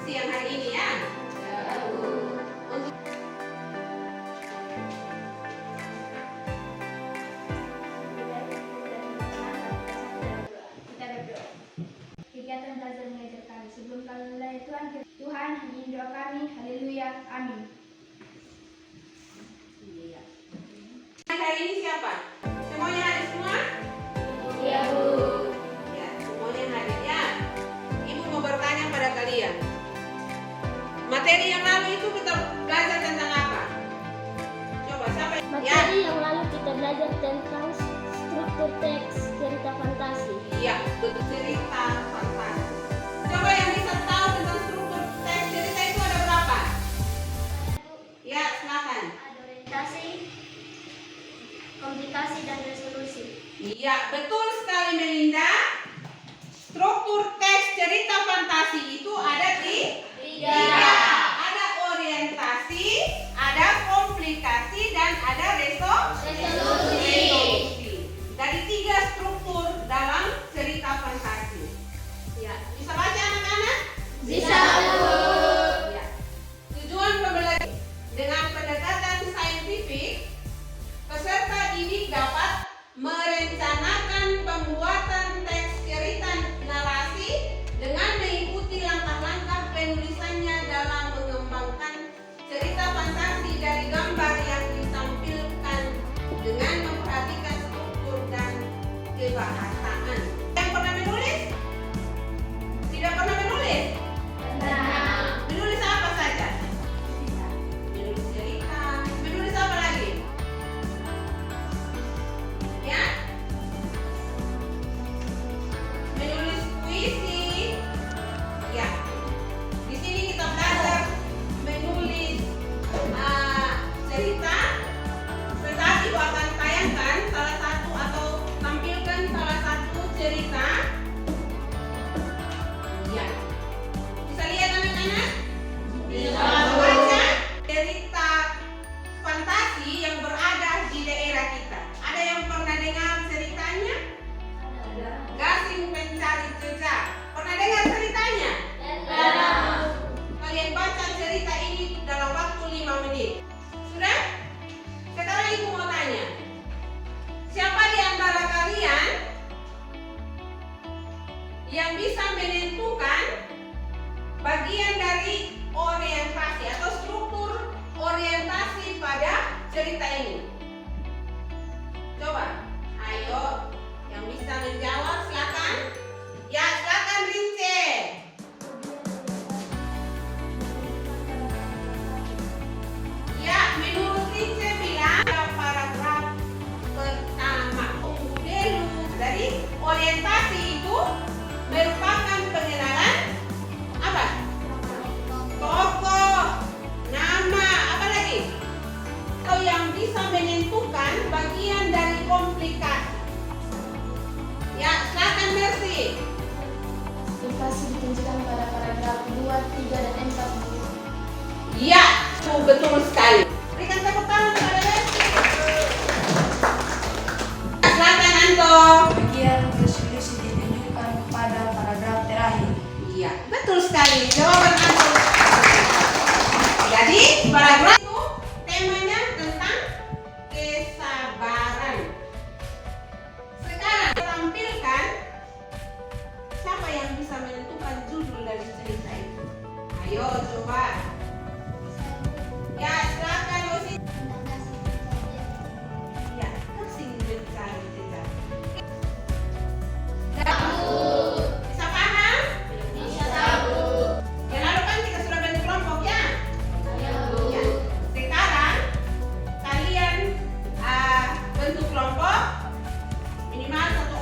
siang hari ini ya. Untuk kita berdoa. Kegiatan belajar mengajar kami. Sebelum kami mulai Tuhan hanya doa kami. Haleluya. Amin. iya. Hari ini siapa? Semuanya hadir semua? Iya, Bu. Ya, semuanya hadir ya. Ibu mau bertanya pada kalian. Materi yang lalu itu kita belajar tentang apa? Coba siapa? Ya. Materi yang lalu kita belajar tentang struktur teks cerita fantasi. Iya, betul, cerita fantasi. Coba yang bisa tahu tentang struktur teks cerita itu ada berapa? Ya, silakan. Ada orientasi, komplikasi, dan resolusi. Iya, betul sekali Melinda. Struktur teks cerita fantasi itu ada tiga. Ada orientasi, ada komplikasi, dan ada resolusi. Dari tiga struktur dalam cerita fantasi. Ya, bisa baca anak-anak? Bisa, Bu. Ya. Tujuan pembelajaran dengan pendekatan saintifik, peserta didik dapat merencanakan pembuatan teks cerita narasi dengan mengikuti langkah-langkah penulisannya dalam mengembangkan cerita fantasi dari gambar yang ditampilkan dengan memperhatikan struktur dan kebahasaan. Yang pernah menulis? Tidak pernah menulis? Menulis apa saja? Menulis cerita. Menulis apa lagi? Ya? Menulis puisi. Ya. Di sini kita belajar menulis cerita. Sesaat Ibu akan tayangkan salah satu atau tampilkan salah satu cerita. Ya. Bisa lihat anak-anak? Bisa. Baca cerita fantasi yang berada di daerah kita. Ada yang pernah dengar ceritanya? Gasing Pencari Jejak. Pernah dengar ceritanya? Kalian baca cerita ini dalam waktu 5 menit. Sudah? Sekarang Ibu mau tanya. Siapa di antara kalian yang bisa menentukan bagian dari orientasi atau struktur orientasi pada cerita ini? Coba, ayo yang bisa menjawab silakan. Ya, silakan Rince. Ya, menurut Rince bilang ada paragraf pertama. Dulu dari orientasi itu merupakan pengenalan apa? Tokoh, nama, apa lagi? Atau yang bisa menentukan bagian dari komplikasi. Ya, silakan Mercy. Komplikasi ditunjukkan pada paragraf 2, 3, dan 4. Ya, betul sekali. Berikan tepuk tangan kepada Mercy. Silakan Anto. Bagian resolusi ditunjukkan pada paragraf terakhir. Iya, betul sekali. Jawaban Anto. Jadi, paragraf itu temanya tentang kesabaran. Sekarang tampilkan siapa yang bisa menentukan judul dari cerita itu. Ayo coba. Ya, silakan Osi. Ya, Gasing Pencari Jejak. Bisa paham? Yang lalu kan kita sudah bentuk kelompok ya? Ya. Sekarang kalian bentuk kelompok minimal satu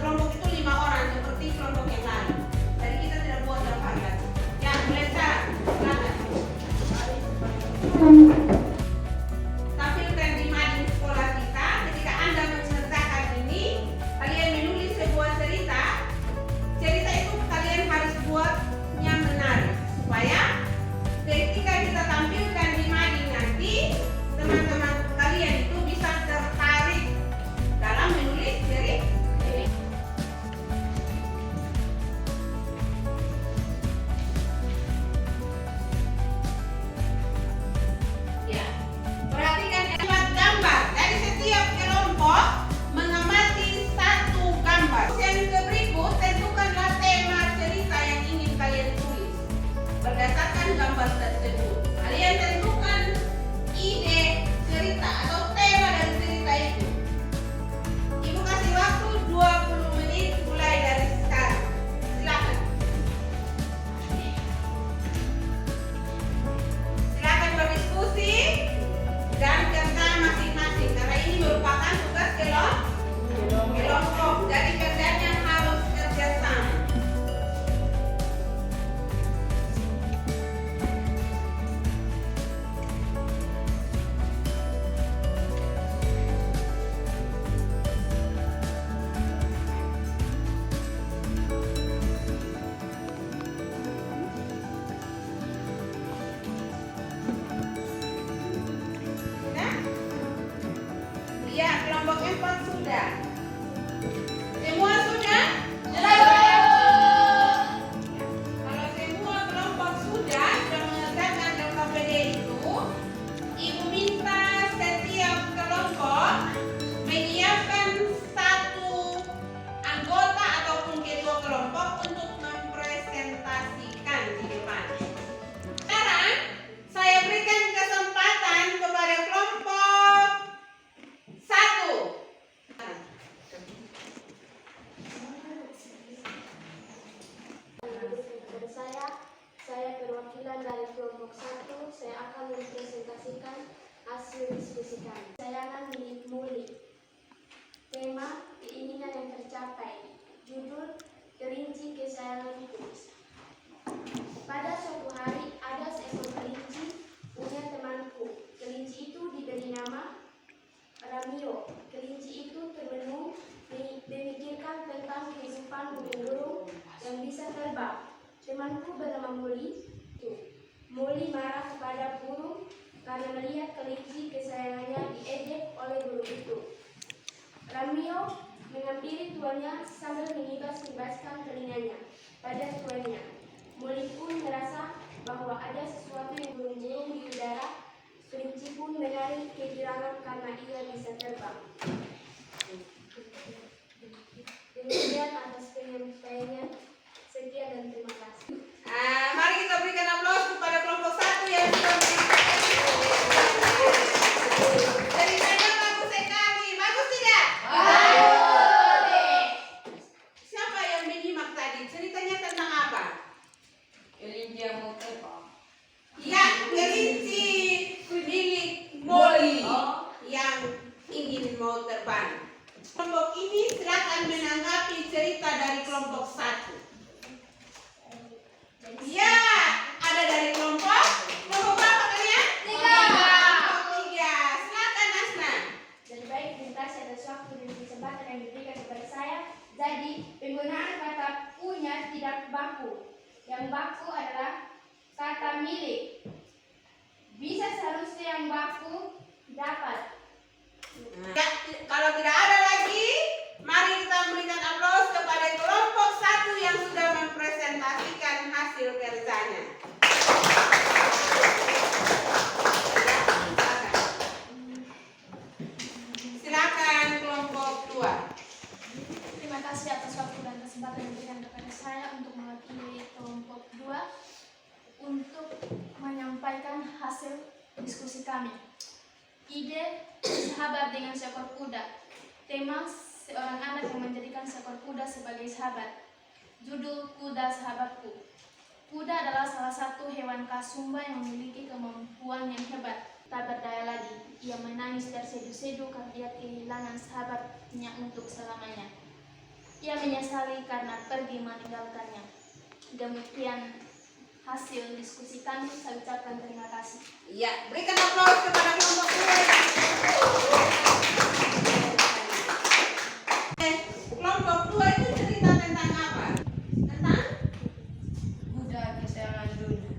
kelompok itu 5 orang seperti kelompok yang lain. Jadi kita tidak buat daftar lagi. Ya, mulai sekarang. hasil diskusi kami. Kesayangan milik Muli. Tema keinginan yang tercapai. Judul kelinci kesayanganku. Pada suatu hari ada seekor kelinci punya temanku. Kelinci itu diberi nama Ramio. Kelinci itu termenung memikirkan tentang kehidupan burung-burung yang bisa terbang. Temanku bernama Molly. Molly marah kepada burung karena melihat kelinci kesayangannya diejek oleh burung itu. Ramio menghampiri tuannya sambil mengibas-ibaskan telinganya pada tuannya. Molly pun merasa bahwa ada sesuatu yang burung-burung di udara. Kelinci pun menari kegirangan karena ia bisa terbang. Demikian atas penyampaiannya. Sekian dan terima kasih. Mari kita berikan aplaus kepada kelompok 1 yang sudah ceritanya bagus sekali. Bagus tidak? Siapa yang menyimak tadi? Ceritanya tentang apa? Kelinci yang mau terbang. Ya, kelinci milik Molly yang ingin mau terbang. Kelompok ini silakan menanggapi cerita dari kelompok 1. Ya, ada dari kelompok berapa kalian? 3. Kelompok 3. Silakan Asna. Dan baik, terima kasih atas waktu dan kesempatan yang diberikan kepada saya. Jadi, penggunaan kata punya tidak baku. Yang baku adalah kata milik. Bisa seharusnya yang baku dapat. Ya, kalau tidak ada lagi, mari kita berikan aplaus kepada kelompok 1 yang sudah mempresentasikan hasil kerjanya. Silakan kelompok 2. Terima kasih atas waktu dan kesempatan yang diberikan kepada saya untuk mewakili kelompok 2 untuk menyampaikan hasil diskusi kami. Ide sahabat dengan seekor kuda. Tema seorang anak yang menjadikan seekor kuda sebagai sahabat. Judul Kuda Sahabatku. Kuda adalah salah satu hewan khas Sumba yang memiliki kemampuan yang hebat. Tak berdaya lagi, ia menangis terseduh-seduh karena dia kehilangan sahabatnya untuk selamanya. Ia menyesali karena pergi meninggalkannya. Demikian hasil diskusi kami. Saya ucapkan terima kasih. Ya, berikan aplaus kepada kelompok 2. Kelompok 2 itu cerita tentang apa? Tentang? Kuda kesayangan dunia.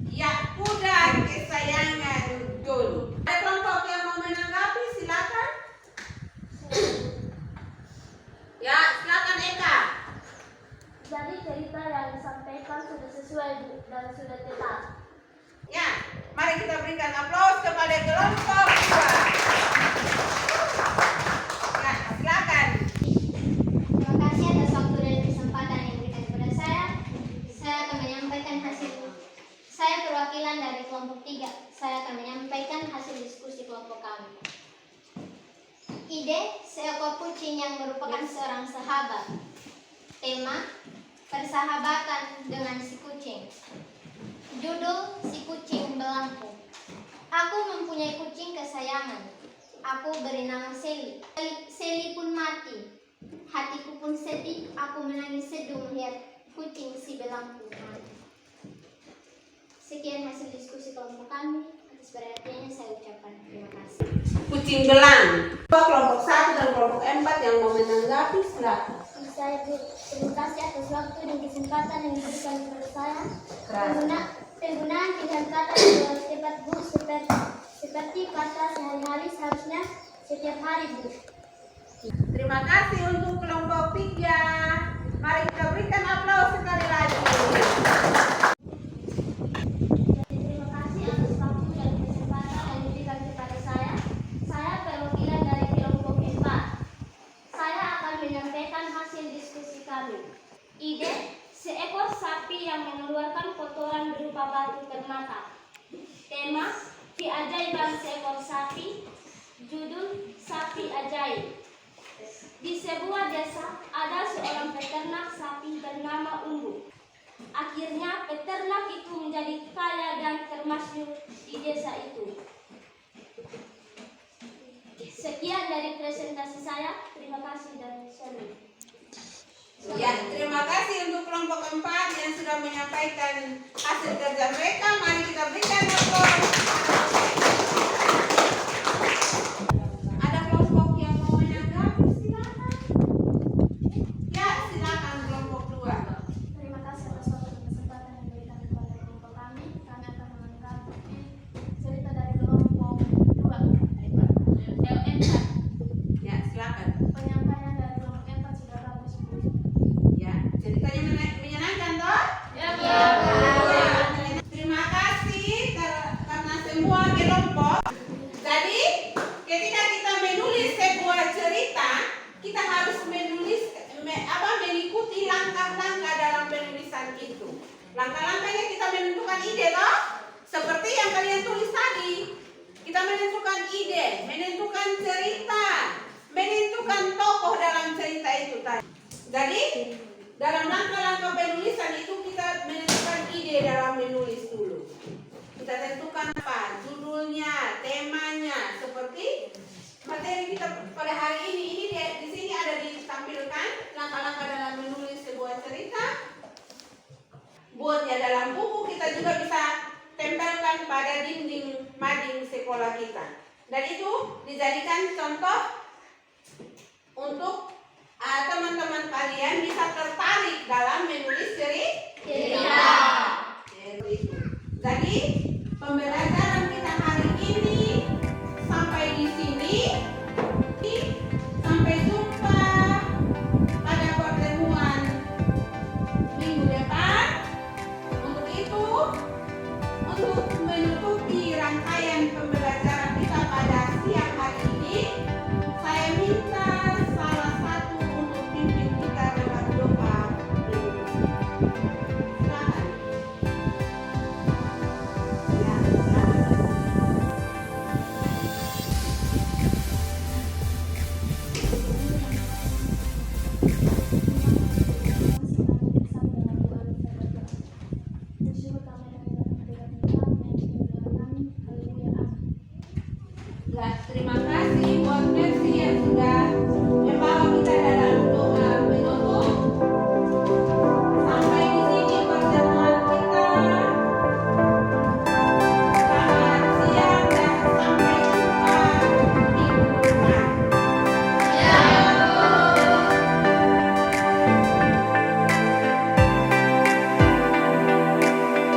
Ya, kuda kesayangan Dul. Ada kelompok yang mau menanggapi, silakan. Ya, silakan Eka. Jadi cerita yang disampaikan sudah sesuai dan sudah tepat. Ya, mari kita berikan aplaus kepada kelompok 2. Ya, silakan. Terima kasih atas waktu dan kesempatan yang diberikan kepada saya. Saya akan menyampaikan hasil. Saya perwakilan dari kelompok 3. Saya akan menyampaikan hasil diskusi kelompok kami. Ide seekor kucing yang merupakan seorang sahabat. Tema persahabatan dengan si kucing. Judul si kucing belangku. Aku mempunyai kucing kesayangan. Aku beri nama Sally. Sally pun mati. Hatiku pun sedih. Aku menangis seduh melihat kucing si belangku mati. Sekian hasil diskusi kelompok kami. Atas perhatiannya saya ucapkan terima kasih. Kucing belang. Kelompok 1 dan kelompok 4 yang mau menanggapi, silakan. Saya terima kasih atas waktu dan kesempatan yang diberikan kepada saya. Penggunaan pilihan kata yang harus tepat Bu, seperti kata sehari-hari seharusnya setiap hari Bu. Terima kasih untuk kelompok 3. Mari kita berikan aplaus sekali lagi. Terima kasih atas waktu dan kesempatan yang diberikan kepada saya. Saya perwakilan dari kelompok 4. Saya akan menyampaikan hasil diskusi kami. Ide seekor sapi yang mengeluarkan kotoran berupa batu permata. Tema keajaiban seekor sapi. Judul Sapi Ajaib. Di sebuah desa ada seorang peternak sapi bernama Umbu. Akhirnya peternak itu menjadi kaya dan termasyhur di desa itu. Sekian dari presentasi saya. Terima kasih dan shalom. Ya, terima kasih untuk kelompok 4 yang sudah menyampaikan hasil kerja mereka. Mari kita berikan aplaus. Ada kelompok yang mau menanggapi, silakan. Ya, silakan kelompok 2. Terima kasih atas waktu dan kesempatan yang diberikan kepada kelompok kami. Kami akan melengkapi cerita dari kelompok 2. Ya, silakan. Penyampaian dari kelompok 4 sudah bagus, Bu. Ya, ceritanya menyenangkan toh? Ya, Ya. Terima kasih karena semua kelompok. Jadi, ketika kita menulis sebuah cerita, kita harus mengikuti langkah-langkah dalam penulisan itu. Langkah-langkahnya kita menentukan ide toh? Seperti yang kalian tulis tadi. Kita menentukan ide, menentukan cerita, menentukan tokoh dalam cerita itu tadi. Jadi, dalam langkah-langkah penulisan itu kita menentukan ide dalam menulis dulu. Kita tentukan apa? Judulnya, temanya, seperti materi kita pada hari ini. Ini di sini ada ditampilkan langkah-langkah dalam menulis sebuah cerita. Buatnya dalam buku, kita juga bisa tempelkan pada dinding mading sekolah kita. Dan itu dijadikan contoh untuk teman-teman kalian bisa tertarik dalam menulis cerita. Jadi pembelajaran kita hari ini sampai di sini. Sampai jumpa pada pertemuan minggu depan. Untuk itu, untuk menutupi rangkaian pembelajaran kita pada siang hari ini,